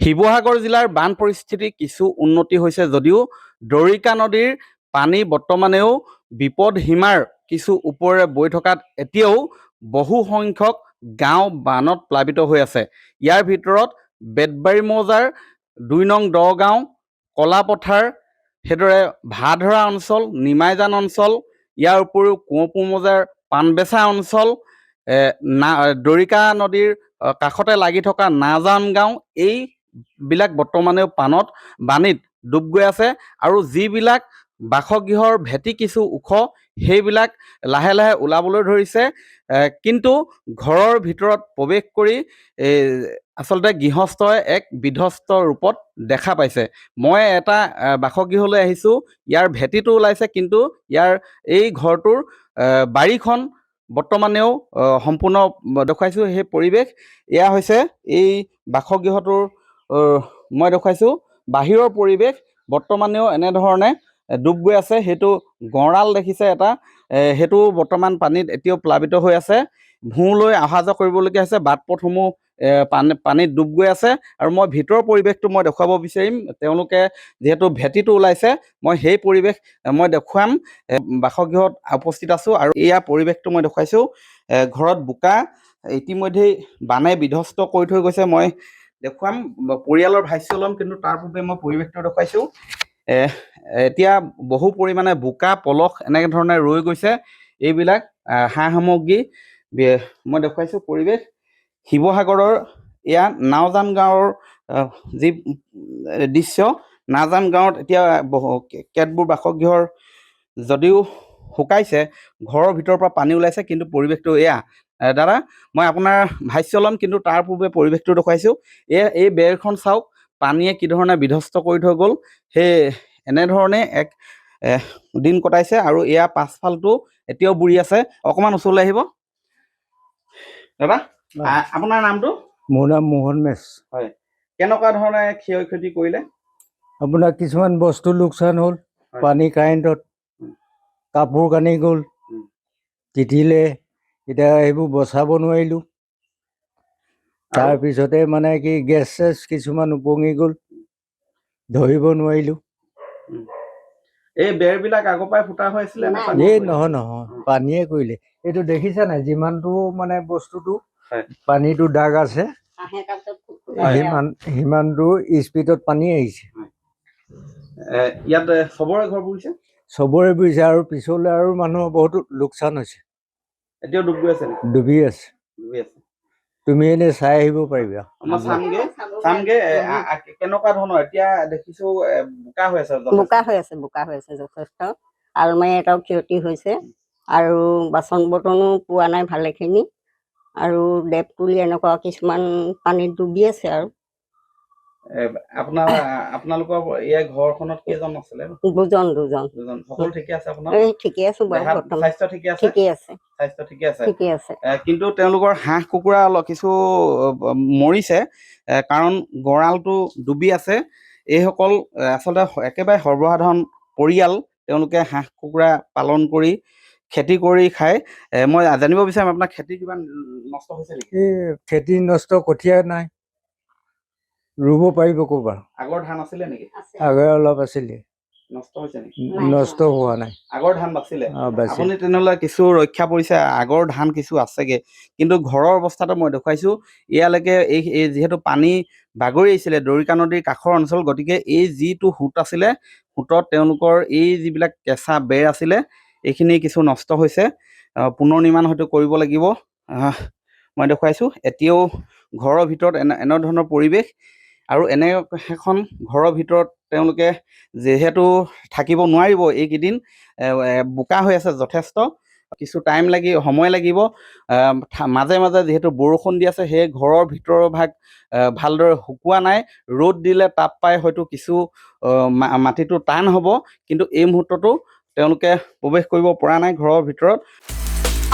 শিৱসাগৰ জিলাৰ বান পৰিস্থিতি কিছু উন্নতি হৈছে যদিও দৰিকা নদীৰ পানী বৰ্তমানেও বিপদ সীমাৰ কিছু ওপৰেৰে বৈ থকাত এতিয়াও বহু সংখ্যক গাঁও বানত প্লাবিত হৈ আছে। ইয়াৰ ভিতৰত বেতবাৰী মৌজাৰ ২ নং দগাঁও, কলাপথাৰ, সেইদৰে ভাধৰা অঞ্চল, নিমাইজান অঞ্চল, ইয়াৰ উপৰিও কুঁৱপু মৌজাৰ পাণবেচা অঞ্চল, দৰিকা নদীৰ কাষতে লাগি থকা নাজান গাঁও, এইবিলাক বৰ্তমানেও পানীত ডুব গৈ আছে আৰু যিবিলাক বাসগৃহৰ ভেটি কিছু ওখ সেইবিলাক লাহে লাহে ওলাবলৈ ধৰিছে। কিন্তু ঘৰৰ ভিতৰত প্ৰৱেশ কৰি আচলতে গৃহস্থই এক বিধ্বস্ত ৰূপত দেখা পাইছে। মই এটা বাসগৃহলৈ আহিছোঁ, ইয়াৰ ভেটিটো ওলাইছে, কিন্তু ইয়াৰ এই ঘৰটোৰ বাৰীখন বৰ্তমানেও সম্পূৰ্ণ দেখুৱাইছোঁ। সেই পৰিৱেশ এয়া হৈছে এই বাসগৃহটোৰ মই দেখুৱাইছোঁ বাহিৰৰ পৰিৱেশ বৰ্তমানেও এনেধৰণে ডুব গৈ আছে। সেইটো গঁৰাল দেখিছে এটা, সেইটো বৰ্তমান পানীত এতিয়াও প্লাবিত হৈ আছে। ভূঁলৈ অহা যোৱা কৰিবলগীয়া হৈছে, বাট পথসমূহ পানীত ডুব গৈ আছে। আৰু মই ভিতৰৰ পৰিৱেশটো মই দেখুৱাব বিচাৰিম, তেওঁলোকে যিহেতু ভেটিটো ওলাইছে মই সেই পৰিৱেশ মই দেখুৱাম। বাসগৃহত উপস্থিত আছোঁ আৰু এয়া পৰিৱেশটো মই দেখুৱাইছোঁ। ঘৰত বোকা ইতিমধ্যেই বানে বিধ্বস্ত কৰি থৈ গৈছে। মই দেখুৱাম, পৰিয়ালৰ ভাষ্য ল'ম, কিন্তু তাৰ পূৰ্বে মই পৰিৱেশটো দেখুৱাইছোঁ। এতিয়া বহু পৰিমাণে বোকা পলস এনেকৈ ধৰণে ৰৈ গৈছে। এইবিলাক সা সামগ্ৰী মই দেখুৱাইছোঁ। পৰিৱেশ শিৱসাগৰৰ এয়া নাওজান গাঁৱৰ যি দৃশ্য, নাওজান গাঁৱত এতিয়া কেতবোৰ বাসগৃহৰ যদিও শুকাইছে, ঘৰৰ ভিতৰৰ পৰা পানী ওলাইছে, কিন্তু পৰিৱেশটো এয়া। দাদা, মই আপোনাৰ ভাষ্য ল'ম, কিন্তু তাৰ পূৰ্বে পৰিৱেশটো দেখুৱাইছোঁ। এই বেৰখন চাওক, পানীয়ে কি ধৰণে বিধ্বস্ত কৰি থৈ গ'ল। সেই এনেধৰণে এক দিন কটাইছে। আৰু এয়া পাছফালটো এতিয়াও বুৰি আছে। অকণমান ওচৰলৈ আহিব দাদা। আপোনাৰ নামটো? মোৰ নাম মোহন মেছ। হয়, কেনেকুৱা ধৰণে ক্ষয় ক্ষতি কৰিলে? আপোনাৰ কিছুমান বস্তু লোকচান হ'ল, পানী কাৰেণ্টত, কাপোৰ কানি গ'ল, তিতিলে, এতিয়া সেইবোৰ বচাব নোৱাৰিলোঁ। তাৰপিছতে মানে কি গেছ চেছ কিছুমান উপঙি গ'ল, ধৰিব নোৱাৰিলোঁ। এই বেৰবিলাক আগৰ পৰাই ফুটা হৈ আছিলে? নহয়, পানীয়ে কৰিলে। এইটো দেখিছা নাই, যিমানটো মানে বস্তুটো পানীটো দাগ আছে, সিমানটো স্পীডত পানী আহিছে। ইয়াত চবৰে ঘৰ বুৰিছে? চবৰে বুৰিছে, আৰু পিছলৈ আৰু মানুহৰ বহুতো লোকচান হৈছে। এতিয়াও ডুব গৈ আছে? ডুবি আছে। তুমি এনেই চাই আহিব পাৰিবা। কেনেকুৱা ধৰণৰ এতিয়া দেখিছো বোকা হৈ আছে? বোকা হৈ আছে যথেষ্ট। আলমাৰি এটাও ক্ষতি হৈছে, আৰু বাচন বৰ্তনো পোৱা নাই ভালেখিনি, আৰু ডেপ তুলি এনেকুৱা কিছুমান পানীত ডুবি আছে। আৰু আপোনালোকৰ এই ঘৰখনত কেইজন আছিলে? দুজন। সকলো ঠিকে আছে? আপোনাৰ ঠিকে আছো বাৰু, স্বাস্থ্য ঠিকে আছে? স্বাস্থ্য ঠিকে আছে। কিন্তু তেওঁলোকৰ হাঁহ কুকুৰা কিছু মৰিছে, কাৰণ গঁৰালটো ডুবি আছে। এইসকল আচলতে একেবাৰে সৰ্বসাধাৰণ পৰিয়াল, তেওঁলোকে হাঁহ কুকুৰা পালন কৰি খেতি কৰি খায়। মই জানিব বিচাৰিম আপোনাৰ খেতি কিবা নষ্ট হৈছে নেকি? খেতি নষ্ট, কঠীয়া নাই, ৰুব পাৰিব ক'ৰবাৰ? আগৰ ধান আছিলে নেকি? আগৰ অলপ আছিলে। নষ্ট হৈছে নেকি? নষ্ট হোৱা নাই। আগৰ ধান বাছিলে? আপুনি তেনেহ'লে কিছু ৰক্ষা পৰিছে, আগৰ ধান কিছু আছেগে। কিন্তু ঘৰৰ অৱস্থাটো মই দেখুৱাইছোঁ। ইয়ালৈকে এই যিহেতু পানী বাগৰি আহিছিলে, দৰিকা নদীৰ কাষৰ অঞ্চল, গতিকে এই যিটো সোঁত আছিলে, সোঁতত তেওঁলোকৰ এই যিবিলাক কেঁচা বেৰ আছিলে, এইখিনি কিছু নষ্ট হৈছে। পুনৰ নিৰ্মাণ হয়তো কৰিব লাগিব। মই দেখুৱাইছোঁ। এতিয়াও ঘৰৰ ভিতৰত এনেধৰণৰ পৰিৱেশ, আৰু এনে এখন ঘৰৰ ভিতৰত তেওঁলোকে যিহেতু থাকিব নোৱাৰিব এইকেইদিন, বোকা হৈ আছে যথেষ্ট, কিছু সময় লাগিব। মাজে মাজে যিহেতু বৰষুণ দি আছে, সেই ঘৰৰ ভিতৰৰ ভাগ ভালদৰে শুকোৱা নাই। ৰ'দ দিলে তাপ পাই হয়তো কিছু মাটিটো টান হ'ব, কিন্তু এই মুহূৰ্ততো তেওঁলোকে প্ৰৱেশ কৰিব পৰা নাই ঘৰৰ ভিতৰত।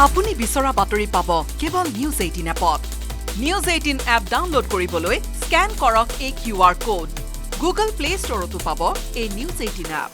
আপুনি বিচৰা বাতৰি পাব কেৱল নিউজ 18 এপত। নিউজ 18 এপ ডাউনলোড কৰিবলৈ স্কেন কৰক এই QR কোড। গুগল প্লে ষ্টৰতো পাব এই নিউজ 18 এপ।